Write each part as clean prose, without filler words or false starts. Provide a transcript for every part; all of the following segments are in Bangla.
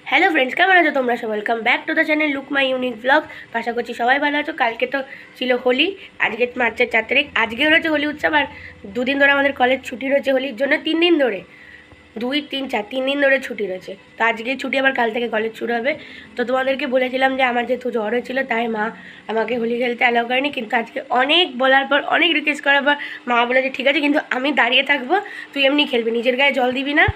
হ্যালো ফ্রেন্ডস, কেমন আছো তোমরা সব? Welcome back to the channel look my unique blog. আশা করছি সবাই ভালো আছো। কালকে তো ছিল হোলি, আজকে মার্চের 4 তারিখ। আজকেও রয়েছে হোলি উৎসব, আর দুদিন ধরে আমাদের কলেজ ছুটি রয়েছে হোলির জন্য। 3 দিন ধরে, 2, 3, 4 3 দিন ধরে ছুটি রয়েছে। তো আজকেই ছুটি, আবার কাল থেকে কলেজ শুরু হবে। তো তোমাদেরকে বলেছিলাম যে আমার যেহেতু জ্বর হয়েছিল, তাই মা আমাকে হোলি খেলতে অ্যালাউ করেনি। কিন্তু আজকে অনেক বলার পর, অনেক রিকোয়েস্ট করার পর মা বলেছে ঠিক আছে, কিন্তু আমি দাঁড়িয়ে থাকবো, তুই এমনি খেলবি, নিজের গায়ে জল দিবি না,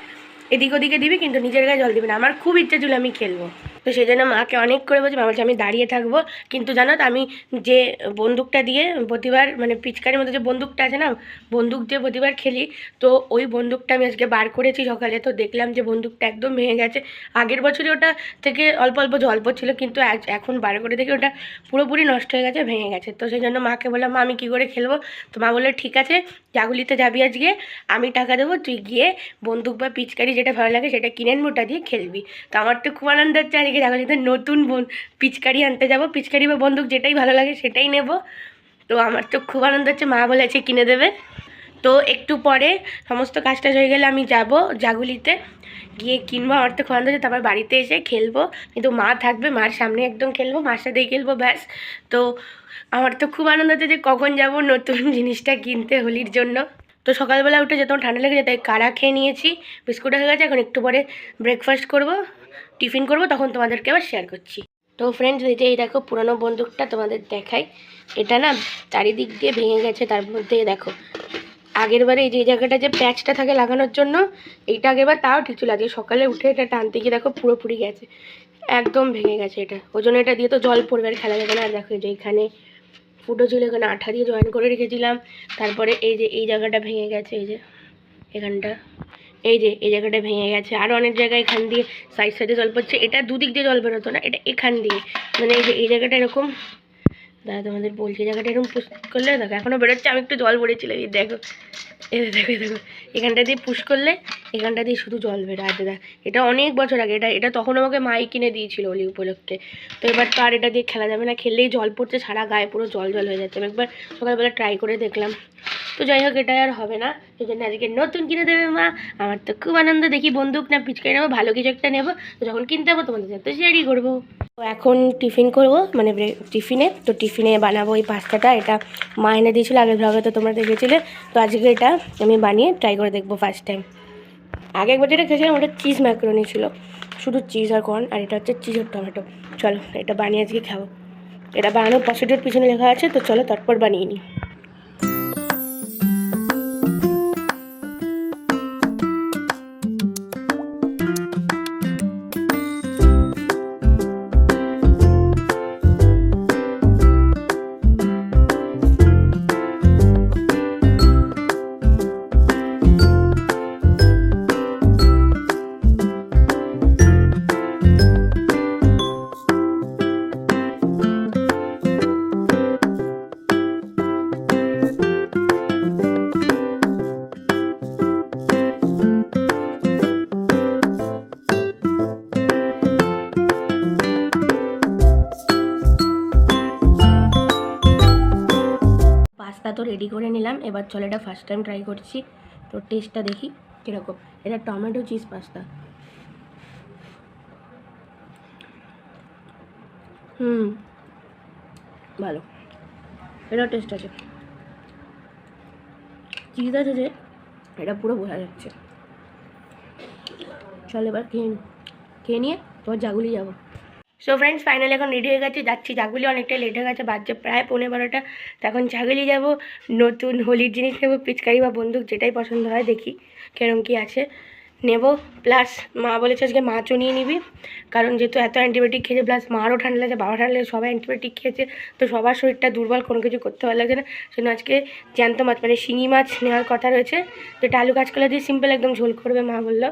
এদিক ওদিকে দিবি, কিন্তু নিজের গায়ে জল দিবি না। আমার খুব ইচ্ছা ছিল আমি খেলবো, তো সেই জন্য মাকে অনেক করে বলছি। মা বলছে আমি দাঁড়িয়ে থাকবো। কিন্তু জানো তো, আমি যে বন্দুকটা দিয়ে প্রতিবার, মানে পিচকারির মধ্যে যে বন্দুকটা আছে না, বন্দুক দিয়ে প্রতিবার খেলি, তো ওই বন্দুকটা আমি আজকে বার করেছি সকালে। তো দেখলাম যে বন্দুকটা একদম ভেঙে গেছে। আগের বছরই ওটা থেকে অল্প অল্প জল পড়ছিল, কিন্তু এখন বার করে দেখি ওটা পুরোপুরি নষ্ট হয়ে গেছে, ভেঙে গেছে। তো সেই জন্য মাকে বললাম মা আমি কী করে খেলবো? তো মা বললো ঠিক আছে, জাগুলিতে যাবি আজকে, আমি টাকা দেবো, তুই গিয়ে বন্দুক বা পিচকারি যেটা ভালো লাগে সেটা কিনে আনবো, ওটা দিয়ে খেলবি। তো আমার তো খুব আনন্দ হচ্ছে, আজকে জাগুলিতে নতুন পিচকারি আনতে যাবো। পিচকারি বা বন্দুক যেটাই ভালো লাগে সেটাই নেব। তো আমার তো খুব আনন্দ হচ্ছে, মা বলেছে কিনে দেবে। তো একটু পরে সমস্ত কাজটা হয়ে গেলে আমি যাব জাগুলিতে, গিয়ে কিনবো। আমার তো খুব আনন্দ হচ্ছে, তারপর বাড়িতে এসে খেলবো। কিন্তু মা থাকবে, মার সামনে একদম খেলবো, মার সাথেই খেলবো, ব্যাস। তো আমার তো খুব আনন্দ হচ্ছে যে কখন যাব নতুন জিনিসটা কিনতে হোলির জন্য। তো সকালবেলা উঠে যেত ঠান্ডা লেগে যেত, কাড়া খেয়ে নিয়েছি, বিস্কুট হয়ে গেছে। এখন একটু পরে ব্রেকফাস্ট করব, টিফিন করব, তখন তোমাদেরকে আবার শেয়ার করছি। তো ফ্রেন্ডস, এই যে এই দেখো পুরনো বন্দুকটা তোমাদের দেখাই। এটা না চারিদিক দিয়ে ভেঙে গেছে, তার মধ্যে দেখো আগের বারে এই যে জায়গাটা যে প্যাচটা থাকে লাগানোর জন্য, এইটা আগেরবার তাও ঠিক ছিল। আজকে সকালে উঠে এটা টানতে গিয়ে দেখো পুরোপুরি গেছে, একদম ভেঙে গেছে। এটা ওই জন্য এটা দিয়ে তো জল পড়বে, আর খেলা যাবে না। আর দেখো যে এখানে ফুটো ছিল, এখানে আঠা দিয়ে জয়েন করে রেখেছিলাম। তারপরে এই যে এই জায়গাটা ভেঙে গেছে, এই যে এখানটা, এই যে এই জায়গাটা ভেঙে গেছে। আরও অনেক জায়গায় এখান দিয়ে সাইড সাইডে জল পড়ছে। এটা দুদিক দিয়ে জল বেরোতো না, এটা এখান দিয়ে, মানে এই যে এই জায়গাটা এরকম, দাদা তোমাদের বলছি, জায়গাটা এরকম পুশ করলে দেখো এখনও বেরোচ্ছে। আমি একটু জল পড়েছিলাম, এই দেখো, এই দেখো দেখো, এখানটা দিয়ে পুশ করলে এখানটা দিয়ে শুধু জল বেরো। আর দাদা এটা অনেক বছর আগে, এটা তখন আমাকে মাই কিনে দিয়েছিল হোলি উপলক্ষে। তো এবার তো আর এটা দিয়ে খেলা যাবে না, খেললেই জল পড়ছে, সারা গায়ে পুরো জল জল হয়ে যাচ্ছে। আমি একবার সকালবেলা ট্রাই করে দেখলাম, তো যাই হোক এটা আর হবে না। সেই জন্য আজকে নতুন কিনে দেবে মা। আমার তো খুব আনন্দ, দেখি বন্দুক না পিচকারি নেবো, ভালো কিছু একটা নেবো। তো যখন কিনতে যাবো তোমাদের সাথে শেয়ারই করবো। তো এখন টিফিন করব, মানে টিফিনে, তো টিফিনে বানাবো এই পাস্তাটা। এটা মা এনে দিয়েছিল, আগের ব্লগে তো তোমরা দেখেছিলে। তো আজকে এটা আমি বানিয়ে ট্রাই করে দেখবো ফার্স্ট টাইম। আগে একবার যেটা খেয়েছিলাম ওটা চিজ ম্যাকারনি ছিল, শুধু চিজ আর কর্ন, আর এটা হচ্ছে চিজ আর টমেটো। চলো এটা বানিয়ে আজকে খাবো। এটা বানানোর প্রসিডিওর পিছনে লেখা আছে, তো চলো তারপর বানিয়ে নিই। পাস্তা তো রেডি করে নিলাম, এবার চলো এটা ফার্স্ট টাইম ট্রাই করছি। তো টেস্টটা দেখি কীরকম। এটা টমেটো চিজ পাস্তা। ভালো, এটা টেস্ট আছে, চিজ আছে যে, এটা পুরো বোঝা যাচ্ছে। চল এবার খেয়ে নিয়ে তোমার জাগুলি যাবো। সো ফ্রেন্ডস, ফাইনালি এখন রেডি হয়ে গেছে, যাচ্ছি জাগুলি। অনেকটা লেট হয়ে গেছে, বাজছে প্রায় 11:15। তো এখন জাগুলি যাবো, নতুন হোলির জিনিস নেবো, পিচকারি বা বন্দুক যেটাই পছন্দ হয়, দেখি কেরম কী আছে নেব। প্লাস মা বলেছে আজকে মাছও নিয়ে নিবি, কারণ যেহেতু এত অ্যান্টিবায়োটিক খেয়েছে, প্লাস মারও ঠান্ডা লাগছে, বাবা ঠান্ডা লাগছে, সবাই অ্যান্টিবায়োটিক খেয়েছে, তো সবার শরীরটা দুর্বল, কোনো কিছু করতে ভালো লাগছে না। সেজন্য আজকে জ্যান্ত মাছ, মানে শিঙি মাছ নেওয়ার কথা রয়েছে, যেটা আলু কাঁচকলা দিয়ে সিম্পল একদম ঝোল করবে মা বললো।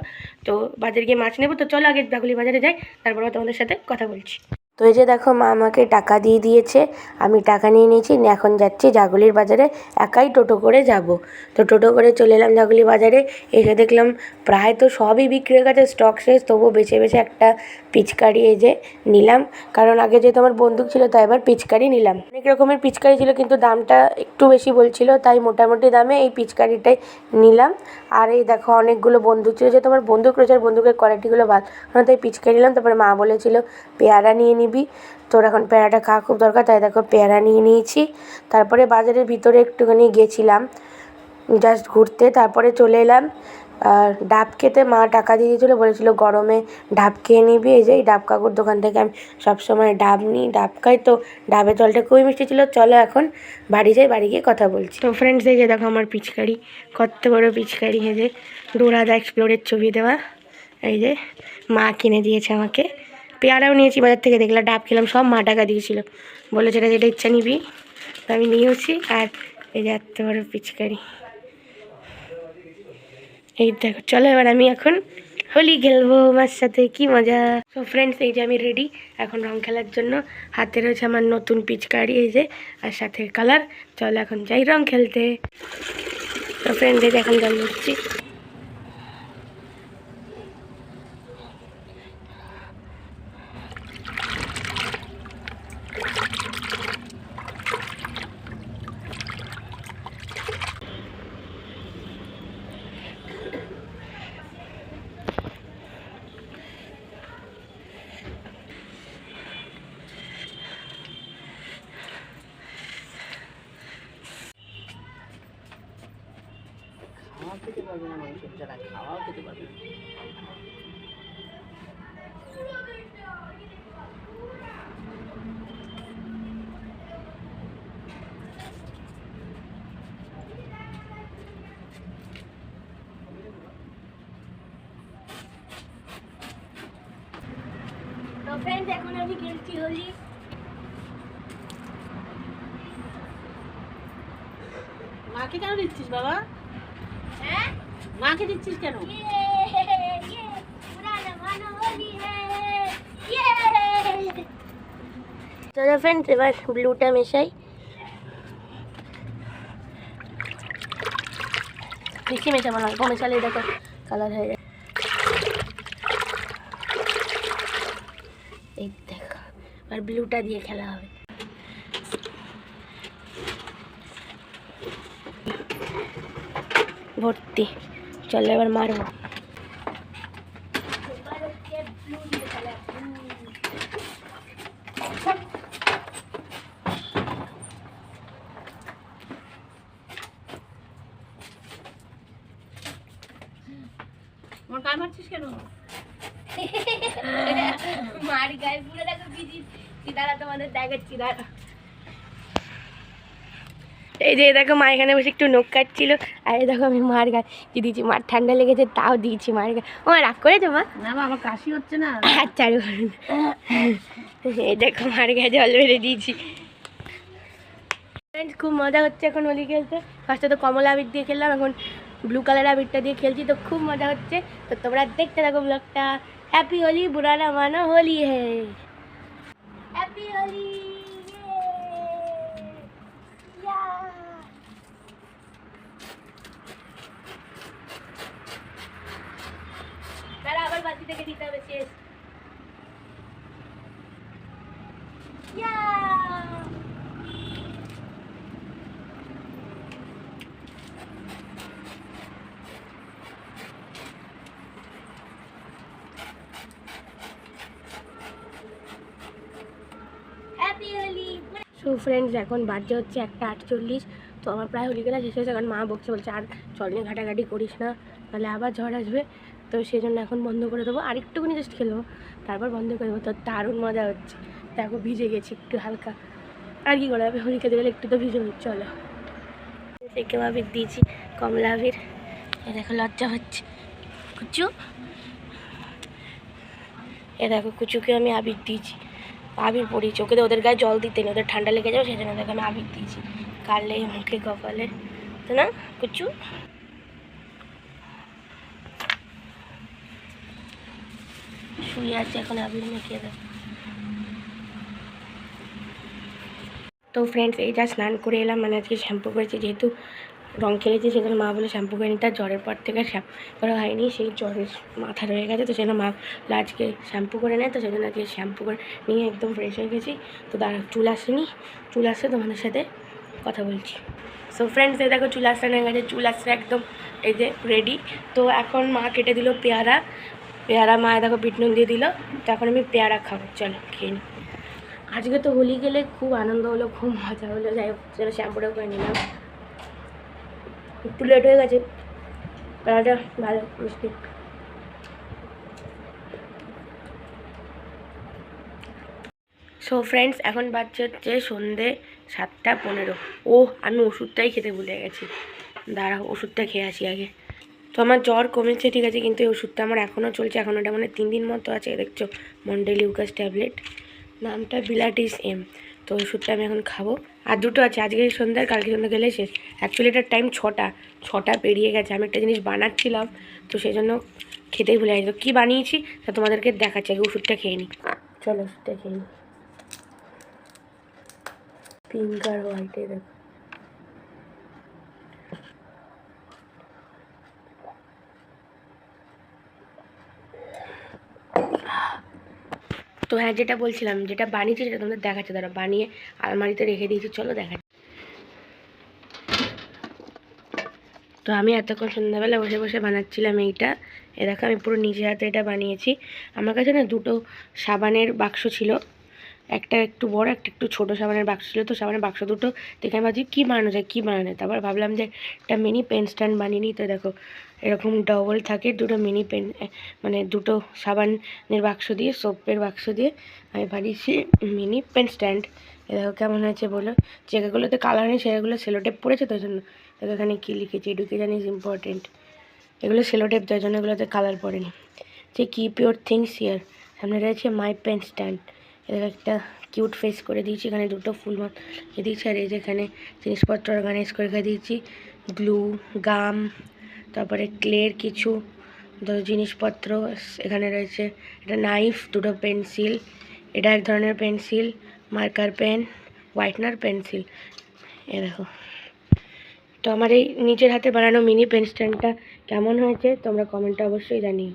তো বাজারে গিয়ে মাছ নেবো। তো চলো আগে জাগুলি বাজারে যাই, তারপর তোমাদের সাথে কথা বলছি। তো এই যে দেখো মা আমাকে টাকা দিয়ে দিয়েছে, আমি টাকা নিয়ে নিয়েছি, এখন যাচ্ছি জাগুলির বাজারে, একাই টোটো করে যাব। তো টোটো করে চলে এলাম জাগুলি বাজারে। এসে দেখলাম প্রায় তো সবই বিক্রি হয়ে গেছে, স্টক শেষ, তবুও বেছে বেছে একটা পিচকারি এই যে নিলাম, কারণ আগে যেহেতু আমার বন্দুক ছিল তাই এবার পিচকারি নিলাম। অনেক রকমের পিচকারি ছিল কিন্তু দামটা একটু বেশি বলছিল, তাই মোটামুটি দামে এই পিচকারিটাই নিলাম। আর এই দেখো অনেকগুলো বন্দুক ছিল, যেহেতু আমার বন্দুক রয়েছে আর বন্দুকের কোয়ালিটিগুলো ভালো, তাই পিচকারি নিলাম। তারপরে মা বলেছিল পেয়ারা নিয়ে নিবি, তোর এখন পেয়ারাটা খাওয়া খুব দরকার, তাই দেখো পেয়ারা নিয়ে নিয়েছি। তারপরে বাজারের ভিতরে একটুখানি গেছিলাম জাস্ট ঘুরতে, তারপরে চলে এলাম ডাব খেতে। মা টাকা দিয়ে দিয়েছিলো, বলেছিল গরমে ডাব খেয়ে নিবি। এই যে এই ডাব কাকুর দোকান থেকে আমি সবসময় ডাব নিই, ডাব খাই, তো ডাবের জলটা খুবই মিষ্টি ছিল। চলো এখন বাড়ি যাই, বাড়ি গিয়ে কথা বলছি। তো ফ্রেন্ডস এই যে দেখো আমার পিচকারি, কত বড় পিচকারি, এই যে ডোরাদা এক্সপ্লোরের ছবি দেওয়া, এই যে মা কিনে দিয়েছে আমাকে। পেয়ারাও নিয়েছি বাজার থেকে, দেখলাম ডাব খেলাম, সব মা টাকা দিয়েছিল, বলেছে এটা যেটা ইচ্ছা নিবি, তো আমি নিয়েছি। আর এই যে এত বড় পিচকারি, এই দেখো। চলো এবার আমি এখন হোলি খেলবো আমার সাথে, কি মজা। তো ফ্রেন্ডস এই যে আমি রেডি এখন রং খেলার জন্য, হাতে রয়েছে আমার নতুন পিচকারি এই যে, আর সাথে কালার। চলো এখন যাই রং খেলতে। তো ফ্রেন্ডস এই যে এখন জল দিচ্ছি। খেতে পারবে না মানুষের, যারা খাওয়াও খেতে পারবে না। তো ফ্রেন্ডস এখন আমি খেলছি হোলি। মাকে কেন দিচ্ছিস বাবা? হ্যাঁ মাকে দিচ্ছিস কেন? চলো ফ্রেন্ডস এবার ব্লুটা মেশাই, বেশি মেশাবো না, অল্প মেশালে দেখো কালার হয়ে যায়। এই দেখো আর ব্লুটা দিয়ে খেলা হবে। ভর্তি, চলো এবার মারবো। আমার গায়ে মারছিস কেন? মার গায়ে পুরো দেখো বিজি চিদারা, তোমাদের দেখাচ্ছি দাঁড়া। এই যে দেখো মা এখানে বসে একটু নখ কাটছিল, আর দেখো আমি মার গায়ে কি দিয়েছি, মার ঠান্ডা লেগেছে তাও দিয়েছি মার গায়ে। ও রাগ করেছো মা? না মা আমার কাশি হচ্ছে না। আচ্ছা এই দেখো মার গায়ে জল বেড়ে দিয়েছি। খুব মজা হচ্ছে এখন হোলি খেলতে। ফার্স্টে তো কমলা আবির দিয়ে খেললাম, এখন ব্লু কালার আবিরটা দিয়ে খেলছি, তো খুব মজা হচ্ছে। তো তোমরা দেখতে থাকো ব্লগটা। হ্যাপি হোলি, বুরা না মানো, হোলি হে। হ্যাপি হোলি। আবার বাতি থেকে দিতে হবে শেষ। সো ফ্রেন্ডস এখন বাজে হচ্ছে 1:48, তো আমার প্রায় হোলি খেলা শেষ হয়েছে। কারণ মা বকছে, বলছে আর চল নিয়ে ঘাটাঘাটি করিস না, তাহলে আবার ঝড় আসবে। তো সেই জন্য এখন বন্ধ করে দেবো, আর একটুখানি জাস্ট খেলবো, তারপর বন্ধ করে দেবো। তো দারুণ মজা হচ্ছে, দেখো ভিজে গেছি একটু হালকা, আর কি করে হবে, হোলি খেতে গেলে একটু তো ভিজে হচ্ছে। চলো কেউ আবির দিয়েছি, কমলা আবির, এ দেখো লজ্জা হচ্ছে কুচু, এ দেখো কুচুকে আমি আবির দিয়েছি, আবির পড়িয়েছি ওকে, তো ওদের গায়ে জল দিতে নেই, ওদের ঠান্ডা লেগে যাবে, সেই জন্য ওদেরকে আমি আবির দিয়েছি কালে মুখে কপালে, তো না কুচু। শুয়ে আছে এখন, আবির মেখে দেয়। তো ফ্রেন্ডস এই যা স্নান করে এলাম, মানে আজকে শ্যাম্পু করেছি, যেহেতু রং খেলেছি সেজন্য মা বলে শ্যাম্পু করে নিতে, আর জ্বরের পর থেকে শ্যাম্পু করা হয়নি, সেই জ্বরের মাথা রয়ে গেছে, তো সেজন্য মা আজকে শ্যাম্পু করে নেয়, তো সেজন্য আজকে শ্যাম্পু করে নিয়ে একদম ফ্রেশ হয়ে গেছি। তো দাঁড়া, চুল আসেনি, চুল আসছে তোমাদের সাথে কথা বলছি। সো ফ্রেন্ডস এই দেখো চুল আসতে হয়ে গেছে, চুল আসছে একদম এই যে রেডি। তো এখন মা কেটে দিল পেয়ারা মা দেখো বিট নুন দিয়ে দিল, তো এখন আমি পেয়ারা খাবো, চলো খেয়ে নিই। আজকে তো হোলি গেলে খুব আনন্দ হলো, খুব মজা হলো, যাই হোক চলো শ্যাম্পুটাও করে নিলাম। একটু লেট হয়ে গেছে, পেয়ারাটা ভালো মিষ্টি। সো ফ্রেন্ডস এখন বাজছে হচ্ছে সন্ধ্যে 7:15। আমি ওষুধটাই খেতে ভুলে গেছি, দাঁড়াও ওষুধটা খেয়ে আসি আগে। তো আমার জ্বর কমেছে ঠিক আছে, কিন্তু এই ওষুধটা আমার এখনও চলছে, এখন ওটা মানে 3 দিন মতো আছে, দেখছো মন্ডেলিউকাস ট্যাবলেট, নামটা বিলাটিস এম। তো ওষুধটা আমি এখন খাবো, আর দুটো আছে, আজকে সন্ধ্যা আর কালকে সন্ধ্যা গেলে শেষ। অ্যাকচুয়ালি এটার টাইম 6টা পেরিয়ে গেছে, আমি একটা জিনিস বানাচ্ছিলাম, তো সেই জন্য খেতেই ভুলে গেছি। তো কী বানিয়েছি তা তোমাদেরকে দেখাচ্ছি, আগে ওষুধটা খেয়ে নিই, চলো ওষুধটা খেয়ে নিই। পিঙ্ক আর হোয়াইটে দেখো, তো হ্যাঁ যেটা বলছিলাম, যেটা বানিয়েছি সেটা তোমাদের দেখাচ্ছে, তারা বানিয়ে আলমারিতে রেখে দিয়েছি, চলো দেখাচ্ছি। তো আমি এতক্ষণ সন্ধ্যাবেলা বসে বসে বানাচ্ছিলাম এইটা, এ দেখো আমি পুরো নিজে হাতে এটা বানিয়েছি। আমার কাছে না দুটো সাবানের বাক্স ছিল, একটা একটু বড়, একটা একটু ছোটো সাবানের বাক্স ছিল। তো সাবানের বাক্স দুটো দেখে আমি ভাবছি কী বানানো যায়, তারপর ভাবলাম যে একটা মিনি পেন স্ট্যান্ড বানিয়ে নিই। তো দেখো এরকম ডবল থাকে, দুটো মিনি পেন, মানে দুটো সাবানের বাক্স দিয়ে, সোপের বাক্স দিয়ে আমি বানিয়েছি মিনি পেন স্ট্যান্ড। এ দেখো কেমন হয়েছে বলো, জায়গাগুলোতে কালার নেই, সেগুলো সেলোটেপ পড়েছে, তো জন্য দেখো এখানে কী লিখেছি, এডুকেশন ইজ ইম্পর্টেন্ট, এগুলো সেলোটেপ দেওয়ার জন্য, এগুলোতে কালার পড়েনি। যে কিপ ইউর থিংস হিয়ার, সামনে রয়েছে মাই পেন স্ট্যান্ড, এর একটা কিউট ফেস করে দিয়েছি, এখানে দুটো ফুল রেখে দিয়েছি, আর এই যেখানে জিনিসপত্র অর্গানাইজ করে রেখে দিয়েছি, গ্লু, গাম, তারপরে ক্লের কিছু জিনিসপত্র, এখানে রয়েছে একটা নাইফ, দুটো পেন্সিল, এটা এক ধরনের pencil, marker pen, whitener pencil. এ দেখো, তো আমার এই নিজের হাতে বানানো মিনি পেন স্ট্যান্ডটা কেমন হয়েছে তোমরা কমেন্টে অবশ্যই জানিও।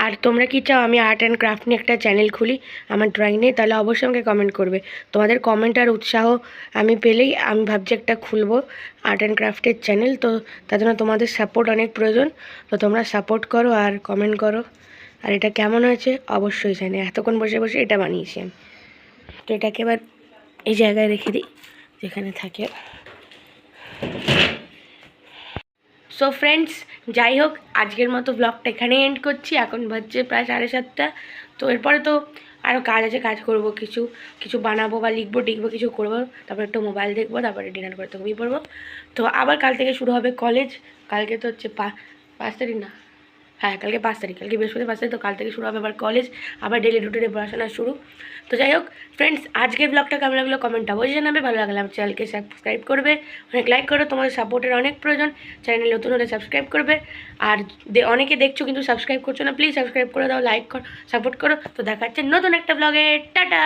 আর তোমরা কি চাও আমি আর্ট অ্যান্ড ক্রাফট নিয়ে একটা চ্যানেল খুলি আমার ড্রয়িং নিয়ে, তাহলে অবশ্যই আমাকে কমেন্ট করবে। তোমাদের কমেন্ট আর উৎসাহ আমি পেলেই আমি ভাবছি একটা খুলবো আর্ট অ্যান্ড ক্রাফটের চ্যানেল। তো তার জন্য তোমাদের সাপোর্ট অনেক প্রয়োজন, তো তোমরা সাপোর্ট করো আর কমেন্ট করো। আর এটা কেমন হয়েছে অবশ্যই জানি, এতক্ষণ বসে বসে এটা বানিয়েছি আমি। তো এটাকে এবার এই জায়গায় রেখে দিই যেখানে থাকে। সো ফ্রেন্ডস যাই হোক, আজকের মতো ব্লগটা এখানেই এন্ড করছি, এখন বাজছে প্রায় 7:30। তো এরপরে তো আরও কাজ আছে, কাজ করব, কিছু কিছু বানাবো বা লিখবো টিখবো কিছু করবো, তারপর একটু মোবাইল দেখবো, তারপরে ডিনার করতে ঘুমিয়ে পড়বো। তো আবার কাল থেকে শুরু হবে কলেজ, কালকে তো হচ্ছে 5 তারিখ না, হ্যাঁ কালকে 5 তারিখ, কালকে বৃহস্পতি 5 তারিখ, তো কাল থেকে শুরু হবে আবার কলেজ, আবার ডেলি রুটিনে পড়াশোনা শুরু। তো যাই হোক ফ্রেন্ডস, আজকের ব্লগটা কেমন লাগলো কমেন্টটা অবশ্যই জানাবে, ভালো লাগলে আমার চ্যানেলকে সাবস্ক্রাইব করবে, অনেক লাইক করো, তোমাদের সাপোর্টের অনেক প্রয়োজন, চ্যানেল নতুন হলে সাবস্ক্রাইব করবে। আর অনেকে দেখছো কিন্তু সাবস্ক্রাইব করছো না, প্লিজ সাবস্ক্রাইব করে দাও, লাইক করো, সাপোর্ট করো। তো দেখা হচ্ছে নতুন একটা ব্লগে, টাটা।